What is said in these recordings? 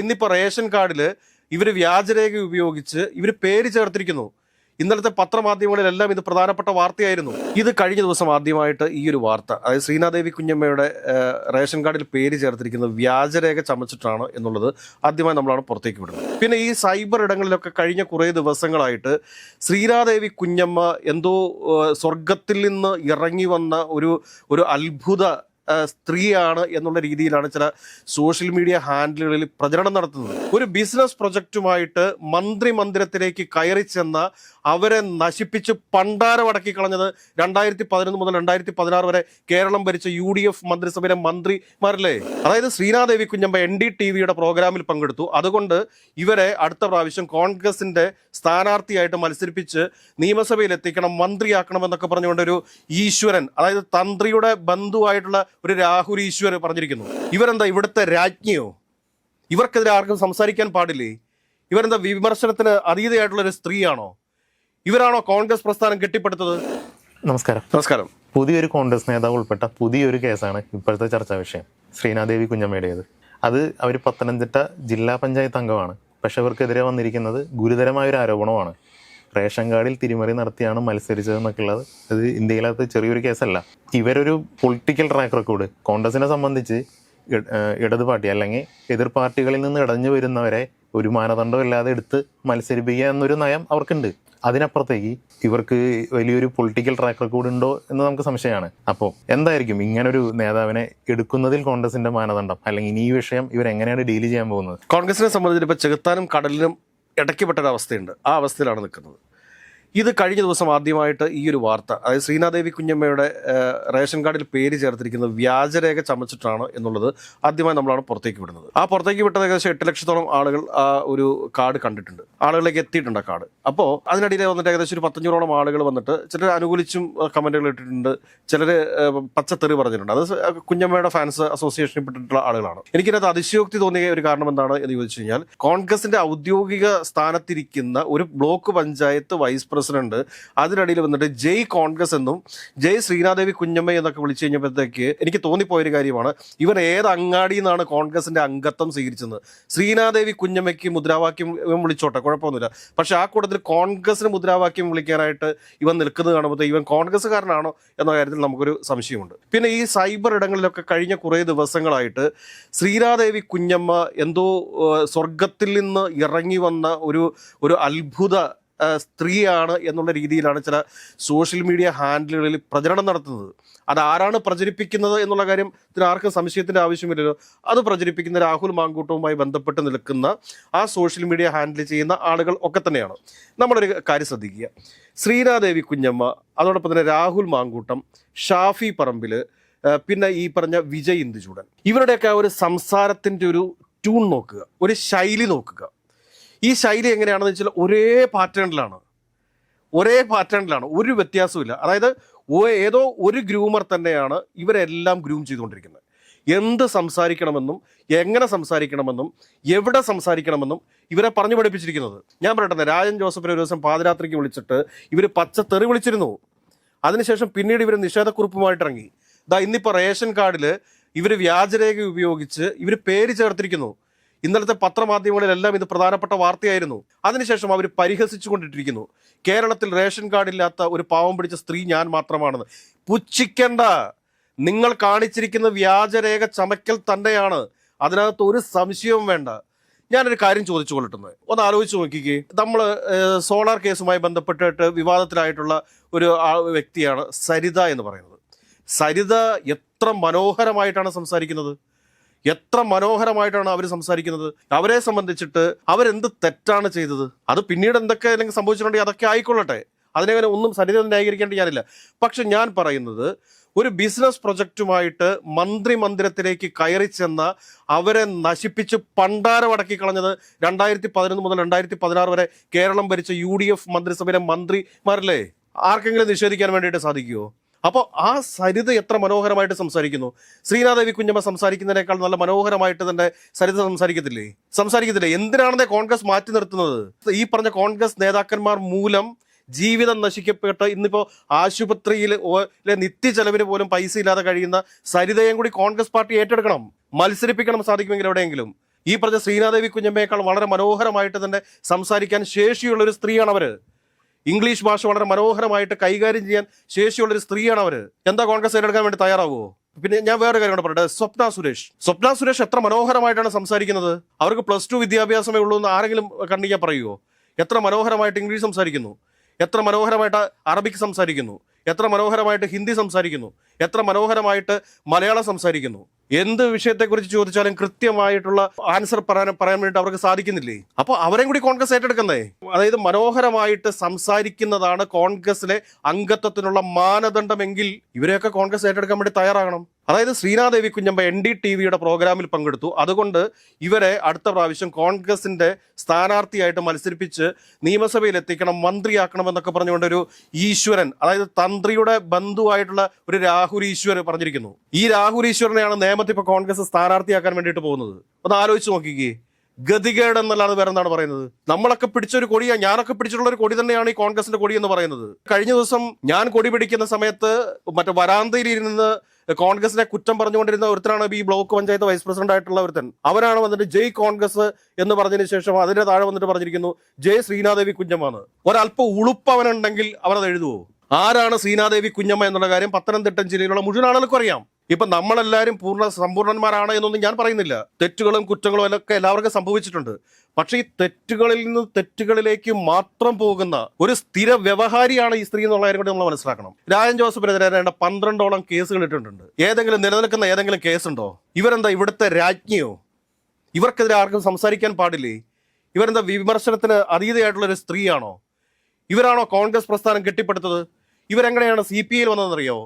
ഇന്നിപ്പോൾ റേഷൻ കാർഡിൽ ഇവർ വ്യാജരേഖ ഉപയോഗിച്ച് ഇവർ പേര് ചേർത്തിരിക്കുന്നു. ഇന്നലത്തെ പത്രമാധ്യമങ്ങളിലെല്ലാം ഇത് പ്രധാനപ്പെട്ട വാർത്തയായിരുന്നു. ഇത് കഴിഞ്ഞ ദിവസം ആദ്യമായിട്ട് ഈ ഒരു വാർത്ത, അതായത് ശ്രീനാദേവി കുഞ്ഞമ്മയുടെ റേഷൻ കാർഡിൽ പേര് ചേർത്തിരിക്കുന്നത് വ്യാജരേഖ ചമച്ചിട്ടാണ് എന്നുള്ളത് ആദ്യമായി നമ്മളാണ് പുറത്തേക്ക് വിടുന്നത്. പിന്നെ ഈ സൈബർ ഇടങ്ങളിലൊക്കെ കഴിഞ്ഞ കുറേ ദിവസങ്ങളായിട്ട് ശ്രീനാദേവി കുഞ്ഞമ്മ എന്തോ സ്വർഗത്തിൽ നിന്ന് ഇറങ്ങി വന്ന ഒരു അത്ഭുത സ്ത്രീയാണ് എന്നുള്ള രീതിയിലാണ് ചില സോഷ്യൽ മീഡിയ ഹാൻഡിലുകളിൽ പ്രചരണം നടത്തുന്നത്. ഒരു ബിസിനസ് പ്രൊജക്റ്റുമായിട്ട് മന്ത്രിമന്ദിരത്തിലേക്ക് കയറി ചെന്ന അവരെ നശിപ്പിച്ച് പണ്ടാരമടക്കി കളഞ്ഞത് 2011 മുതൽ 2016 വരെ കേരളം ഭരിച്ച UDF മന്ത്രിസഭയിലെ മന്ത്രിമാരല്ലേ. അതായത് ശ്രീനാദേവി കുഞ്ഞമ്മ NDTVയുടെ പ്രോഗ്രാമിൽ പങ്കെടുത്തു. അതുകൊണ്ട് ഇവരെ അടുത്ത പ്രാവശ്യം കോൺഗ്രസിന്റെ സ്ഥാനാർത്ഥിയായിട്ട് മത്സരിപ്പിച്ച് നിയമസഭയിൽ എത്തിക്കണം, മന്ത്രിയാക്കണം എന്നൊക്കെ പറഞ്ഞുകൊണ്ട് ഒരു ഈശ്വരൻ, അതായത് തന്ത്രിയുടെ ബന്ധുവായിട്ടുള്ള ഒരു രാഹുൽ ഈശ്വർ പറഞ്ഞിരിക്കുന്നു. ഇവരെന്താ ഇവിടുത്തെ രാജ്ഞിയോ? ഇവർക്കെതിരെ ആർക്കും സംസാരിക്കാൻ പാടില്ലേ? ഇവരെന്താ വിമർശനത്തിന് അതീതയായിട്ടുള്ള ഒരു സ്ത്രീയാണോ? ഇവരാണോ കോൺഗ്രസ് പ്രസ്ഥാനം കെട്ടിപ്പടുത്തത്? നമസ്കാരം. പുതിയൊരു കോൺഗ്രസ് നേതാവ് ഉൾപ്പെട്ട പുതിയൊരു കേസാണ് ഇപ്പോഴത്തെ ചർച്ചാ വിഷയം, ശ്രീനാദേവി കുഞ്ഞമ്മയുടേത്. അത് അവർ പത്തനംതിട്ട ജില്ലാ പഞ്ചായത്ത് അംഗമാണ്. പക്ഷെ അവർക്കെതിരെ വന്നിരിക്കുന്നത് ഗുരുതരമായൊരു ആരോപണമാണ്. റേഷൻ കാർഡിൽ തിരിമറി നടത്തിയാണ് മത്സരിച്ചതെന്നൊക്കെ ഉള്ളത്. അത് ഇന്ത്യയിലകത്ത് ചെറിയൊരു കേസല്ല. ഇവരൊരു പൊളിറ്റിക്കൽ ട്രാക്ക് റെക്കോർഡ്, കോൺഗ്രസിനെ സംബന്ധിച്ച് ഇടത് പാർട്ടി അല്ലെങ്കിൽ എതിർ പാർട്ടികളിൽ നിന്ന് ഇടഞ്ഞു വരുന്നവരെ ഒരു മാനദണ്ഡമില്ലാതെ എടുത്ത് മത്സരിപ്പിക്കുക എന്നൊരു നയം അവർക്കുണ്ട്. അതിനപ്പുറത്തേക്ക് ഇവർക്ക് വലിയൊരു പൊളിറ്റിക്കൽ ട്രാക്ക് റെക്കോർഡ് ഉണ്ടോ എന്ന് നമുക്ക് സംശയമാണ്. അപ്പോൾ എന്തായിരിക്കും ഇങ്ങനൊരു നേതാവിനെ എടുക്കുന്നതിൽ കോൺഗ്രസിന്റെ മാനദണ്ഡം, അല്ലെങ്കിൽ ഇനി ഈ വിഷയം ഇവരെങ്ങനെയാണ് ഡീൽ ചെയ്യാൻ പോകുന്നത്? കോൺഗ്രസിനെ സംബന്ധിച്ച് ഇപ്പോൾ ചെകുത്താനും കടലിനും ഇടയ്ക്കപ്പെട്ടൊരവസ്ഥയുണ്ട്. ആ അവസ്ഥയിലാണ് നിൽക്കുന്നത്. ഇത് കഴിഞ്ഞ ദിവസം ആദ്യമായിട്ട് ഈ ഒരു വാർത്ത, അതായത് ശ്രീനാദേവി കുഞ്ഞമ്മയുടെ റേഷൻ കാർഡിൽ പേര് ചേർത്തിരിക്കുന്നത് വ്യാജരേഖ ചമച്ചിട്ടാണ് എന്നുള്ളത് ആദ്യമായി നമ്മളാണ് പുറത്തേക്ക് വിടുന്നത്. ആ പുറത്തേക്ക് വിട്ടത് ഏകദേശം 8 ലക്ഷത്തോളം ആളുകൾ ആ ഒരു കാർഡ് കണ്ടിട്ടുണ്ട്, ആളുകളിലേക്ക് എത്തിയിട്ടുണ്ട് ആ കാർഡ്. അപ്പോൾ അതിനിടയിൽ വന്നിട്ട് ഏകദേശം ഒരു 500ഓളം ആളുകൾ വന്നിട്ട് ചിലർ അനുകൂലിച്ചും കമന്റുകൾ ഇട്ടിട്ടുണ്ട്, ചിലർ പച്ചത്തെറി പറഞ്ഞിട്ടുണ്ട്. അത് കുഞ്ഞമ്മയുടെ ഫാൻസ് അസോസിയേഷനിൽ പെട്ടിട്ടുള്ള ആളുകളാണ്. എനിക്കതിനകത്ത് അതിശയോക്തി തോന്നിയ ഒരു കാരണം എന്താണ് എന്ന് ചോദിച്ചു കഴിഞ്ഞാൽ, കോൺഗ്രസിന്റെ ഔദ്യോഗിക സ്ഥാനത്തിരിക്കുന്ന ഒരു ബ്ലോക്ക് പഞ്ചായത്ത് വൈസ് പ്രസിഡന്റ് അതിനിടയിൽ വന്നിട്ട് ജയ് കോൺഗ്രസ് എന്നും ജയ് ശ്രീനാദേവി കുഞ്ഞമ്മ എന്നൊക്കെ വിളിച്ചു കഴിഞ്ഞപ്പോഴത്തേക്ക് എനിക്ക് തോന്നിപ്പോയൊരു കാര്യമാണ്, ഇവർ ഏത് അങ്ങാടിയിൽ നിന്നാണ് കോൺഗ്രസിന്റെ അംഗത്വം സ്വീകരിച്ചത്? ശ്രീനാദേവി കുഞ്ഞമ്മയ്ക്ക് മുദ്രാവാക്യം ഇവൻ വിളിച്ചോട്ടെ, കുഴപ്പമൊന്നുമില്ല. പക്ഷെ ആ കൂട്ടത്തിൽ കോൺഗ്രസിന് മുദ്രാവാക്യം വിളിക്കാനായിട്ട് ഇവൻ നിൽക്കുന്നത് കാണുമ്പോൾ ഇവൻ കോൺഗ്രസ്സുകാരനാണോ എന്ന കാര്യത്തിൽ നമുക്കൊരു സംശയമുണ്ട്. പിന്നെ ഈ സൈബർ ഇടങ്ങളിലൊക്കെ കഴിഞ്ഞ കുറേ ദിവസങ്ങളായിട്ട് ശ്രീനാദേവി കുഞ്ഞമ്മ എന്തോ സ്വർഗത്തിൽ നിന്ന് ഇറങ്ങി വന്ന ഒരു അത്ഭുത സ്ത്രീയാണ് എന്നുള്ള രീതിയിലാണ് ചില സോഷ്യൽ മീഡിയ ഹാൻഡിലുകളിൽ പ്രചരണം നടത്തുന്നത്. അത് ആരാണ് പ്രചരിപ്പിക്കുന്നത് എന്നുള്ള കാര്യം ഇതിന് ആർക്കും സംശയത്തിൻ്റെ ആവശ്യമില്ലല്ലോ. അത് പ്രചരിപ്പിക്കുന്ന രാഹുൽ മാങ്കൂട്ടവുമായി ബന്ധപ്പെട്ട് നിൽക്കുന്ന ആ സോഷ്യൽ മീഡിയ ഹാൻഡിൽ ചെയ്യുന്ന ആളുകൾ ഒക്കെ തന്നെയാണ്. നമ്മളൊരു കാര്യം ശ്രദ്ധിക്കുക, ശ്രീനാദേവി കുഞ്ഞമ്മ, അതോടൊപ്പം തന്നെ രാഹുൽ മാങ്കൂട്ടം, ഷാഫി പറമ്പിൽ, പിന്നെ ഈ പറഞ്ഞ വിജയ് ഇന്ദുചൂടൻ, ഇവരുടെയൊക്കെ ഒരു സംസാരത്തിൻ്റെ ഒരു ട്യൂൺ നോക്കുക, ഒരു ശൈലി നോക്കുക. ഈ ശൈലി എങ്ങനെയാണെന്ന് വെച്ചാൽ ഒരേ പാറ്റേണിലാണ്, ഒരു വ്യത്യാസമില്ല. അതായത് ഏതോ ഒരു ഗ്രൂമർ തന്നെയാണ് ഇവരെല്ലാം ഗ്രൂം ചെയ്തുകൊണ്ടിരിക്കുന്നത്. എന്ത് സംസാരിക്കണമെന്നും എങ്ങനെ സംസാരിക്കണമെന്നും എവിടെ സംസാരിക്കണമെന്നും ഇവരെ പറഞ്ഞു പഠിപ്പിച്ചിരിക്കുന്നത്. ഞാൻ പറയട്ടെ, രാജൻ ജോസഫിനെ ഒരു ദിവസം പാതിരാത്രിക്ക് വിളിച്ചിട്ട് ഇവർ പച്ചത്തെറി വിളിച്ചിരുന്നു. അതിനുശേഷം പിന്നീട് ഇവർ നിഷേധക്കുറിപ്പുമായിട്ടിറങ്ങി. ഇന്നിപ്പോൾ റേഷൻ കാർഡിൽ ഇവർ വ്യാജരേഖ ഉപയോഗിച്ച് ഇവർ പേര് ചേർത്തിരിക്കുന്നു. ഇന്നലത്തെ പത്രമാധ്യമങ്ങളിലെല്ലാം ഇത് പ്രധാനപ്പെട്ട വാർത്തയായിരുന്നു. അതിനുശേഷം അവർ പരിഹസിച്ചു കൊണ്ടിട്ടിരിക്കുന്നു, കേരളത്തിൽ റേഷൻ കാർഡില്ലാത്ത ഒരു പാവം പിടിച്ച സ്ത്രീ ഞാൻ മാത്രമാണെന്ന്. പുച്ഛിക്കേണ്ട, നിങ്ങൾ കാണിച്ചിരിക്കുന്ന വ്യാജരേഖ ചമയ്ക്കൽ തന്നെയാണ്, അതിനകത്ത് ഒരു സംശയവും വേണ്ട. ഞാനൊരു കാര്യം ചോദിച്ചു കൊള്ളിട്ടുന്നത്, ഒന്ന് ആലോചിച്ച് നോക്കിക്കേ. നമ്മൾ സോളാർ കേസുമായി ബന്ധപ്പെട്ടിട്ട് വിവാദത്തിലായിട്ടുള്ള ഒരു വ്യക്തിയാണ് സരിത എന്ന് പറയുന്നത്. സരിത എത്ര മനോഹരമായിട്ടാണ് സംസാരിക്കുന്നത്, എത്ര മനോഹരമായിട്ടാണ് അവർ സംസാരിക്കുന്നത്. അവരെ സംബന്ധിച്ചിട്ട് അവരെന്ത് തെറ്റാണ് ചെയ്തത്? അത് പിന്നീട് എന്തൊക്കെ അല്ലെങ്കിൽ സംഭവിച്ചിട്ടുണ്ടെങ്കിൽ അതൊക്കെ ആയിക്കൊള്ളട്ടെ, അതിനെങ്ങനെ ഒന്നും സരിത ന്യായീകരിക്കേണ്ട ഞാനില്ല. പക്ഷെ ഞാൻ പറയുന്നത്, ഒരു ബിസിനസ് പ്രൊജക്റ്റുമായിട്ട് മന്ത്രിമന്ദിരത്തിലേക്ക് കയറി ചെന്ന അവരെ നശിപ്പിച്ച് പണ്ടാരമടക്കി കളഞ്ഞത് 2011 മുതൽ 2016 വരെ കേരളം ഭരിച്ച UDF മന്ത്രിസഭയിലെ മന്ത്രിമാരല്ലേ. ആർക്കെങ്കിലും നിഷേധിക്കാൻ വേണ്ടിയിട്ട് സാധിക്കുമോ? അപ്പോൾ ആ സരിത എത്ര മനോഹരമായിട്ട് സംസാരിക്കുന്നു. ശ്രീനാദേവി കുഞ്ഞമ്മ സംസാരിക്കുന്നതിനേക്കാൾ നല്ല മനോഹരമായിട്ട് തന്നെ സരിത സംസാരിക്കത്തില്ലേ? എന്തിനാണെന്നേ കോൺഗ്രസ് മാറ്റി നിർത്തുന്നത്? ഈ പറഞ്ഞ കോൺഗ്രസ് നേതാക്കന്മാർ മൂലം ജീവിതം നശിക്കപ്പെട്ട് ഇന്നിപ്പോൾ ആശുപത്രിയിൽ നിത്യ ചെലവിന് പോലും പൈസ ഇല്ലാതെ കഴിയുന്ന സരിതയും കൂടി കോൺഗ്രസ് പാർട്ടി ഏറ്റെടുക്കണം, മത്സരിപ്പിക്കണം സാധിക്കുമെങ്കിൽ എവിടെയെങ്കിലും. ഈ പറഞ്ഞ ശ്രീനാദേവി കുഞ്ഞമ്മയേക്കാൾ വളരെ മനോഹരമായിട്ട് തന്നെ സംസാരിക്കാൻ ശേഷിയുള്ള ഒരു സ്ത്രീയാണ് അവര്. ഇംഗ്ലീഷ് ഭാഷ വളരെ മനോഹരമായിട്ട് കൈകാര്യം ചെയ്യാൻ ശേഷിയുള്ള ഒരു സ്ത്രീയാണ് അവര്. എന്താ കോൺഗ്രസ് ഏറ്റെടുക്കാൻ വേണ്ടി തയ്യാറാവുമോ? പിന്നെ ഞാൻ വേറെ കാര്യം കൂടെ പറയട്ടെ. സ്വപ്ന സുരേഷ് എത്ര മനോഹരമായിട്ടാണ് സംസാരിക്കുന്നത്. അവർക്ക് +2 വിദ്യാഭ്യാസമേ ഉള്ളൂ എന്ന് ആരെങ്കിലും കണ്ടിക്കാൻ പറയുമോ? എത്ര മനോഹരമായിട്ട് ഇംഗ്ലീഷ് സംസാരിക്കുന്നു, എത്ര മനോഹരമായിട്ട് അറബിക് സംസാരിക്കുന്നു, എത്ര മനോഹരമായിട്ട് ഹിന്ദി സംസാരിക്കുന്നു, എത്ര മനോഹരമായിട്ട് മലയാളം സംസാരിക്കുന്നു. എന്ത് വിഷയത്തെക്കുറിച്ച് ചോദിച്ചാലും കൃത്യമായിട്ടുള്ള ആൻസർ പറയാൻ വേണ്ടിയിട്ട് അവർക്ക് സാധിക്കുന്നില്ലേ? അപ്പോൾ അവരെയും കൂടി കോൺഗ്രസ് ഏറ്റെടുക്കുന്നേ. അതായത് മനോഹരമായിട്ട് സംസാരിക്കുന്നതാണ് കോൺഗ്രസിലെ അംഗത്വത്തിനുള്ള മാനദണ്ഡമെങ്കിൽ ഇവരെയൊക്കെ കോൺഗ്രസ് ഏറ്റെടുക്കാൻ വേണ്ടി തയ്യാറാകണം. അതായത് ശ്രീനാദേവി കുഞ്ഞമ്മ NDTVയുടെ പ്രോഗ്രാമിൽ പങ്കെടുത്തു. അതുകൊണ്ട് ഇവരെ അടുത്ത പ്രാവശ്യം കോൺഗ്രസിന്റെ സ്ഥാനാർത്ഥിയായിട്ട് മത്സരിപ്പിച്ച് നിയമസഭയിൽ എത്തിക്കണം, മന്ത്രിയാക്കണം എന്നൊക്കെ പറഞ്ഞുകൊണ്ട് ഒരു ഈശ്വരൻ, അതായത് തന്ത്രിയുടെ ബന്ധുവായിട്ടുള്ള ഒരു രാഹുൽ ഈശ്വർ പറഞ്ഞിരിക്കുന്നു. ഈ രാഹുൽ ഈശ്വരനെയാണ് നിയമത്തിൽ ഇപ്പൊ കോൺഗ്രസ് സ്ഥാനാർത്ഥിയാക്കാൻ വേണ്ടിയിട്ട് പോകുന്നത്. ഒന്ന് ആലോചിച്ച് നോക്കിക്കേ. ഗതികേട് എന്നല്ലാതെ വേറെ എന്താണ് പറയുന്നത്? നമ്മളൊക്കെ പിടിച്ചൊരു കൊടിയാണ്, ഞാനൊക്കെ പിടിച്ചിട്ടുള്ള ഒരു കൊടി തന്നെയാണ് ഈ കോൺഗ്രസിന്റെ കൊടി എന്ന് പറയുന്നത്. കഴിഞ്ഞ ദിവസം ഞാൻ കൊടി പിടിക്കുന്ന സമയത്ത് മറ്റേ വരാന്തയിൽ ഇരുന്ന് കോൺഗ്രസിനെ കുറ്റം പറഞ്ഞുകൊണ്ടിരുന്ന ഒരുത്തനാണ് ഈ ബ്ലോക്ക് പഞ്ചായത്ത് വൈസ് പ്രസിഡന്റ് ആയിട്ടുള്ള ഒരുത്തൻ. അവരാണ് വന്നിട്ട് ജയ് കോൺഗ്രസ് എന്ന് പറഞ്ഞതിന് ശേഷം അതിന്റെ താഴെ വന്നിട്ട് പറഞ്ഞിരിക്കുന്നു ജയ് ശ്രീനാദേവി കുഞ്ഞമ്മ. ഒരല്പം ഉളുപ്പ് അവനുണ്ടെങ്കിൽ അവരത് എഴുതുവോ? ആരാണ് ശ്രീനാദേവി കുഞ്ഞമ്മ എന്നുള്ള കാര്യം പത്തനംതിട്ട ജില്ലയിലുള്ള മുഴുവൻ ആളുകൾക്കും അറിയാം. ഇപ്പൊ നമ്മളെല്ലാവരും സമ്പൂർണ്ണന്മാരാണ് എന്നൊന്നും ഞാൻ പറയുന്നില്ല. തെറ്റുകളും കുറ്റങ്ങളും ഒക്കെ എല്ലാവർക്കും സംഭവിച്ചിട്ടുണ്ട്. പക്ഷെ ഈ തെറ്റുകളിൽ നിന്ന് തെറ്റുകളിലേക്ക് മാത്രം പോകുന്ന ഒരു സ്ഥിര വ്യവഹാരിയാണ് ഈ സ്ത്രീ എന്നുള്ള കാര്യം കൂടി നമ്മൾ മനസ്സിലാക്കണം. രാജൻ ജോസഫിനെതിരെ 12ഓളം കേസുകൾ ഇട്ടിട്ടുണ്ട്. ഏതെങ്കിലും നിലനിൽക്കുന്ന ഏതെങ്കിലും കേസുണ്ടോ? ഇവരെന്താ ഇവിടുത്തെ രാജ്ഞിയോ? ഇവർക്കെതിരെ ആർക്കും സംസാരിക്കാൻ പാടില്ലേ? ഇവരെന്താ വിമർശനത്തിന് അതീതയായിട്ടുള്ള ഒരു സ്ത്രീയാണോ? ഇവരാണോ കോൺഗ്രസ് പ്രസ്ഥാനം കെട്ടിപ്പടുത്തത്? ഇവരെങ്ങനെയാണ് CPIയിൽ വന്നതെന്നറിയോ?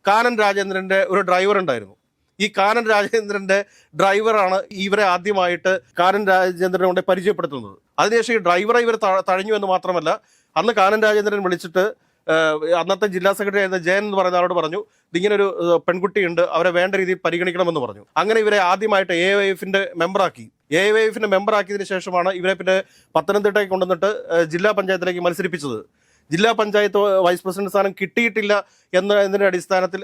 കാനൻ രാജേന്ദ്രന്റെ ഒരു ഡ്രൈവർ ഉണ്ടായിരുന്നു. ഈ കാനൻ രാജേന്ദ്രന്റെ ഡ്രൈവറാണ് ഇവരെ ആദ്യമായിട്ട് കാനൻ രാജേന്ദ്രനെ കൊണ്ട് പരിചയപ്പെടുത്തുന്നത്. അതിനുശേഷം ഈ ഡ്രൈവറെ ഇവർ തഴഞ്ഞു എന്ന് മാത്രമല്ല, അന്ന് കാനൻ രാജേന്ദ്രൻ വിളിച്ചിട്ട് അന്നത്തെ ജില്ലാ സെക്രട്ടറി ആയിരുന്ന ജയൻ എന്ന് പറയുന്ന ആളോട് പറഞ്ഞു, ഇങ്ങനൊരു പെൺകുട്ടിയുണ്ട്, അവരെ വേണ്ട രീതിയിൽ പരിഗണിക്കണമെന്ന് പറഞ്ഞു. അങ്ങനെ ഇവരെ ആദ്യമായിട്ട് AIFന്റെ മെമ്പറാക്കി. AIFന്റെ മെമ്പറാക്കിയതിനു ശേഷമാണ് ഇവരെ പിന്നെ പത്തനംതിട്ടയ്ക്ക് കൊണ്ടുവന്നിട്ട് ജില്ലാ പഞ്ചായത്തിലേക്ക് മത്സരിപ്പിച്ചത്. ജില്ലാ പഞ്ചായത്ത് വൈസ് പ്രസിഡന്റ് സ്ഥാനം കിട്ടിയിട്ടില്ല എന്നതിന്റെ അടിസ്ഥാനത്തിൽ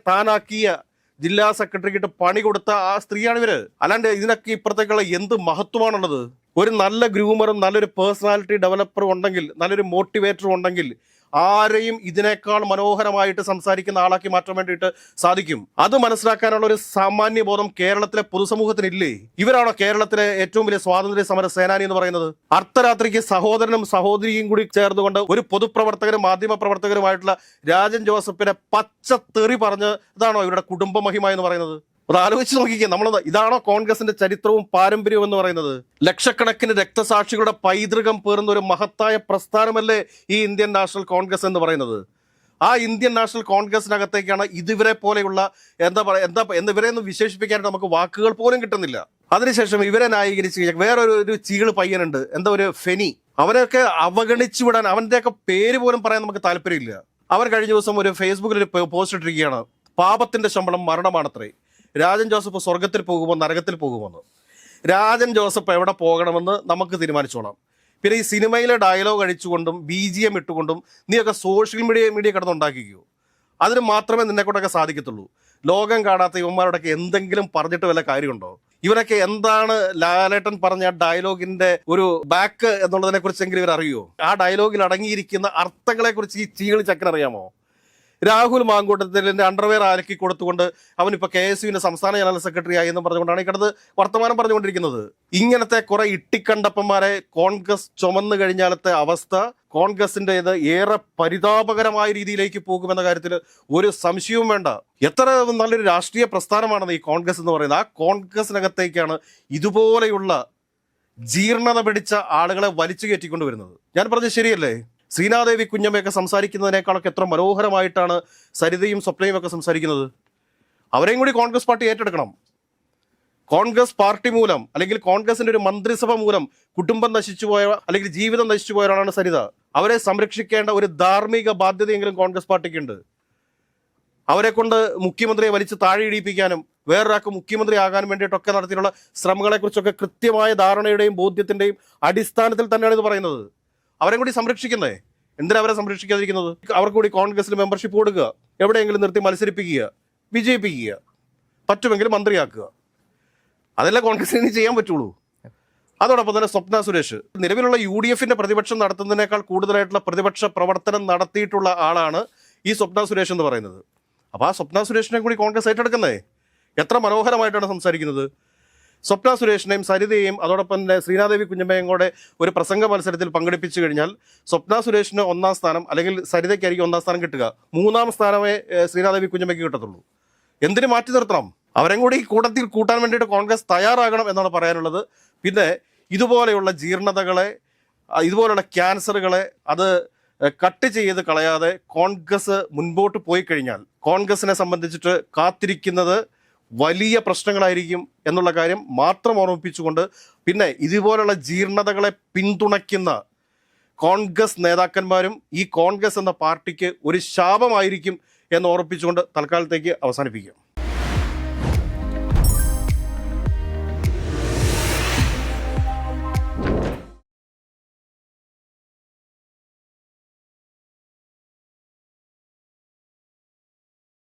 താനാക്കിയ ജില്ലാ സെക്രട്ടറിക്കിട്ട് പണി കൊടുത്ത ആ സ്ത്രീയാണ് ഇവര്. അല്ലാണ്ട് ഇതിനൊക്കെ ഇപ്പുറത്തേക്കുള്ള എന്ത് മഹത്വമാണുള്ളത്? ഒരു നല്ല ഗ്രൂമറും നല്ലൊരു പേഴ്സണാലിറ്റി ഡെവലപ്പറും ഉണ്ടെങ്കിൽ, നല്ലൊരു മോട്ടിവേറ്ററും ഉണ്ടെങ്കിൽ ആരെയും ഇതിനേക്കാൾ മനോഹരമായിട്ട് സംസാരിക്കുന്ന ആളാക്കി മാറ്റാൻ വേണ്ടിയിട്ട് സാധിക്കും. അത് മനസ്സിലാക്കാനുള്ള ഒരു സാമാന്യ ബോധം കേരളത്തിലെ പൊതുസമൂഹത്തിനില്ലേ? ഇവരാണോ കേരളത്തിലെ ഏറ്റവും വലിയ സ്വാതന്ത്ര്യ സമര സേനാനി എന്ന് പറയുന്നത്? അർദ്ധരാത്രിക്ക് സഹോദരനും സഹോദരിയും കൂടി ചേർന്നുകൊണ്ട് ഒരു പൊതുപ്രവർത്തകരും മാധ്യമ പ്രവർത്തകരുമായിട്ടുള്ള രാജൻ ജോസഫിനെ പച്ചത്തെറി പറഞ്ഞ് ഇതാണോ ഇവരുടെ കുടുംബ മഹിമ എന്ന് പറയുന്നത്? അത് ആലോചിച്ച് നോക്കിക്കേ. ഇതാണോ കോൺഗ്രസിന്റെ ചരിത്രവും പാരമ്പര്യവും എന്ന് പറയുന്നത്? ലക്ഷക്കണക്കിന് രക്തസാക്ഷികളുടെ പൈതൃകം പേറുന്ന ഒരു മഹത്തായ പ്രസ്ഥാനമല്ലേ ഈ ഇന്ത്യൻ നാഷണൽ കോൺഗ്രസ് എന്ന് പറയുന്നത്? ആ ഇന്ത്യൻ നാഷണൽ കോൺഗ്രസിനകത്തേക്കാണ് ഇതുവരെ പോലെയുള്ള ഇവരെ ഒന്നും വിശേഷിപ്പിക്കാനായിട്ട് നമുക്ക് വാക്കുകൾ പോലും കിട്ടുന്നില്ല. അതിനുശേഷം ഇവരെ ന്യായീകരിച്ച് വേറൊരു ചീള് പയ്യനുണ്ട്, ഒരു ഫെനി. അവനൊക്കെ അവഗണിച്ചു വിടാൻ, അവൻ്റെയൊക്കെ പേര് പോലും പറയാൻ നമുക്ക് താല്പര്യമില്ല. അവൻ കഴിഞ്ഞ ദിവസം ഒരു ഫേസ്ബുക്കിൽ ഒരു പോസ്റ്റ് ഇട്ടിരിക്കുകയാണ്, പാപത്തിന്റെ ശമ്പളം മരണമാണത്രേ. രാജൻ ജോസഫ് സ്വർഗത്തിൽ പോകുമോ നരകത്തിൽ പോകുമെന്ന്. രാജൻ ജോസഫ് എവിടെ പോകണമെന്ന് നമുക്ക് തീരുമാനിച്ചോളാം. പിന്നെ ഈ സിനിമയിലെ ഡയലോഗ് അടിച്ചുകൊണ്ടും BGM ഇട്ടുകൊണ്ടും നീയൊക്കെ സോഷ്യൽ മീഡിയ കിടന്നുണ്ടാക്കിക്കോ. അതിന് മാത്രമേ നിന്നെക്കൊണ്ടൊക്കെ സാധിക്കത്തുള്ളൂ. ലോകം കാണാത്ത ഇവന്മാരോടൊക്കെ എന്തെങ്കിലും പറഞ്ഞിട്ട് വല്ല കാര്യമുണ്ടോ? ഇവരൊക്കെ എന്താണ് ലാലേട്ടൻ പറഞ്ഞ ഡയലോഗിന്റെ ഒരു ബാക്ക് എന്നുള്ളതിനെ കുറിച്ചെങ്കിലും ഇവർ അറിയുമോ? ആ ഡയലോഗിൽ അടങ്ങിയിരിക്കുന്ന അർത്ഥങ്ങളെ കുറിച്ച് ഈ ചീളി ചക്കനറിയാമോ? രാഹുൽ മാങ്കൂട്ടത്തിലിന്റെ അണ്ടർവെയർ ആലക്കി കൊടുത്തുകൊണ്ട് അവനിപ്പോൾ KSUവിന്റെ സംസ്ഥാന ജനറൽ സെക്രട്ടറി ആയി എന്ന് പറഞ്ഞുകൊണ്ടാണ് ഈ കിടന്ന് വർത്തമാനം പറഞ്ഞുകൊണ്ടിരിക്കുന്നത്. ഇങ്ങനത്തെ കുറെ ഇട്ടിക്കണ്ടപ്പന്മാരെ കോൺഗ്രസ് ചുമന്നു കഴിഞ്ഞാലത്തെ അവസ്ഥ കോൺഗ്രസിൻ്റെത് ഏറെ പരിതാപകരമായ രീതിയിലേക്ക് പോകുമെന്ന കാര്യത്തിൽ ഒരു സംശയവും വേണ്ട. എത്ര നല്ലൊരു രാഷ്ട്രീയ പ്രസ്ഥാനമാണെന്ന് ഈ കോൺഗ്രസ് എന്ന് പറയുന്നത്. ആ കോൺഗ്രസിനകത്തേക്കാണ് ഇതുപോലെയുള്ള ജീർണത പിടിച്ച ആളുകളെ വലിച്ചു കയറ്റിക്കൊണ്ട് വരുന്നത്. ഞാൻ പറഞ്ഞത് ശരിയല്ലേ? ശ്രീനാദേവി കുഞ്ഞമ്മയൊക്കെ സംസാരിക്കുന്നതിനേക്കാളൊക്കെ എത്ര മനോഹരമായിട്ടാണ് സരിതയും സ്വപ്നയും ഒക്കെ സംസാരിക്കുന്നത്. അവരെയും കൂടി കോൺഗ്രസ് പാർട്ടി ഏറ്റെടുക്കണം. കോൺഗ്രസ് പാർട്ടി മൂലം അല്ലെങ്കിൽ കോൺഗ്രസിന്റെ ഒരു മന്ത്രിസഭ മൂലം കുടുംബം നശിച്ചുപോയ അല്ലെങ്കിൽ ജീവിതം നശിച്ചുപോയ ഒരാളാണ് സരിത. അവരെ സംരക്ഷിക്കേണ്ട ഒരു ധാർമ്മിക ബാധ്യതയെങ്കിലും കോൺഗ്രസ് പാർട്ടിക്കുണ്ട്. അവരെ കൊണ്ട് മുഖ്യമന്ത്രിയെ വലിച്ച് താഴെ ഇടിപ്പിക്കാനും വേറൊരാൾക്ക് മുഖ്യമന്ത്രി ആകാൻ വേണ്ടിയിട്ടൊക്കെ നടത്തിയിട്ടുള്ള ശ്രമങ്ങളെക്കുറിച്ചൊക്കെ കൃത്യമായ ധാരണയുടെയും ബോധ്യത്തിന്റെയും അടിസ്ഥാനത്തിൽ തന്നെയാണ് ഇത് പറയുന്നത്. അവരെ കൂടി സംരക്ഷിക്കുന്നേ. എന്തിനാ അവരെ സംരക്ഷിക്കാതിരിക്കുന്നത്? അവർക്ക് കൂടി കോൺഗ്രസിൽ മെമ്പർഷിപ്പ് കൊടുക്കുക, എവിടെയെങ്കിലും നിർത്തി മത്സരിപ്പിക്കുക, വിജയിപ്പിക്കുക, പറ്റുമെങ്കിൽ മന്ത്രിയാക്കുക. അതല്ലേ കോൺഗ്രസിന് ഇനി ചെയ്യാൻ പറ്റുള്ളൂ. അതോടൊപ്പം തന്നെ സ്വപ്ന സുരേഷ് നിലവിലുള്ള UDF-ന്റെ പ്രതിപക്ഷം നടത്തുന്നതിനേക്കാൾ കൂടുതലായിട്ടുള്ള പ്രതിപക്ഷ പ്രവർത്തനം നടത്തിയിട്ടുള്ള ആളാണ് ഈ സ്വപ്ന സുരേഷ് എന്ന് പറയുന്നത്. അപ്പോൾ ആ സ്വപ്ന സുരേഷിനെ കൂടി കോൺഗ്രസ് ഏറ്റെടുക്കുന്നേ എത്ര മനോഹരമായിട്ടാണ് സംസാരിക്കുന്നത്. സ്വപ്ന സുരേഷിനെയും സരിതയെയും അതോടൊപ്പം തന്നെ ശ്രീനാദേവി കുഞ്ഞമ്മയും കൂടെ ഒരു പ്രസംഗ മത്സരത്തിൽ പങ്കെടുപ്പിച്ചു കഴിഞ്ഞാൽ സ്വപ്ന സുരേഷിന് 1ാം സ്ഥാനം, അല്ലെങ്കിൽ സരിതയ്ക്കായിരിക്കും 1ാം സ്ഥാനം കിട്ടുക. 3ാം സ്ഥാനമേ ശ്രീനാദേവി കുഞ്ഞമ്മയ്ക്ക് കിട്ടത്തുള്ളൂ. എന്തിനു മാറ്റി നിർത്തണം? അവരും കൂടി കൂട്ടത്തിൽ കൂട്ടാൻ വേണ്ടിയിട്ട് കോൺഗ്രസ് തയ്യാറാകണം എന്നാണ് പറയാനുള്ളത്. പിന്നെ ഇതുപോലെയുള്ള ജീർണതകളെ, ഇതുപോലെയുള്ള ക്യാൻസറുകളെ അത് കട്ട് ചെയ്ത് കളയാതെ കോൺഗ്രസ് മുൻപോട്ട് പോയി കഴിഞ്ഞാൽ കോൺഗ്രസിനെ സംബന്ധിച്ചിട്ട് കാത്തിരിക്കുന്നത് വലിയ പ്രശ്നങ്ങളായിരിക്കും എന്നുള്ള കാര്യം മാത്രം ഓർമ്മിപ്പിച്ചുകൊണ്ട്, പിന്നെ ഇതുപോലുള്ള ജീർണതകളെ പിന്തുണയ്ക്കുന്ന കോൺഗ്രസ് നേതാക്കന്മാരും ഈ കോൺഗ്രസ് എന്ന പാർട്ടിക്ക് ഒരു ശാപമായിരിക്കും എന്ന് ഓർമ്മിപ്പിച്ചുകൊണ്ട് തൽക്കാലത്തേക്ക് അവസാനിപ്പിക്കുക.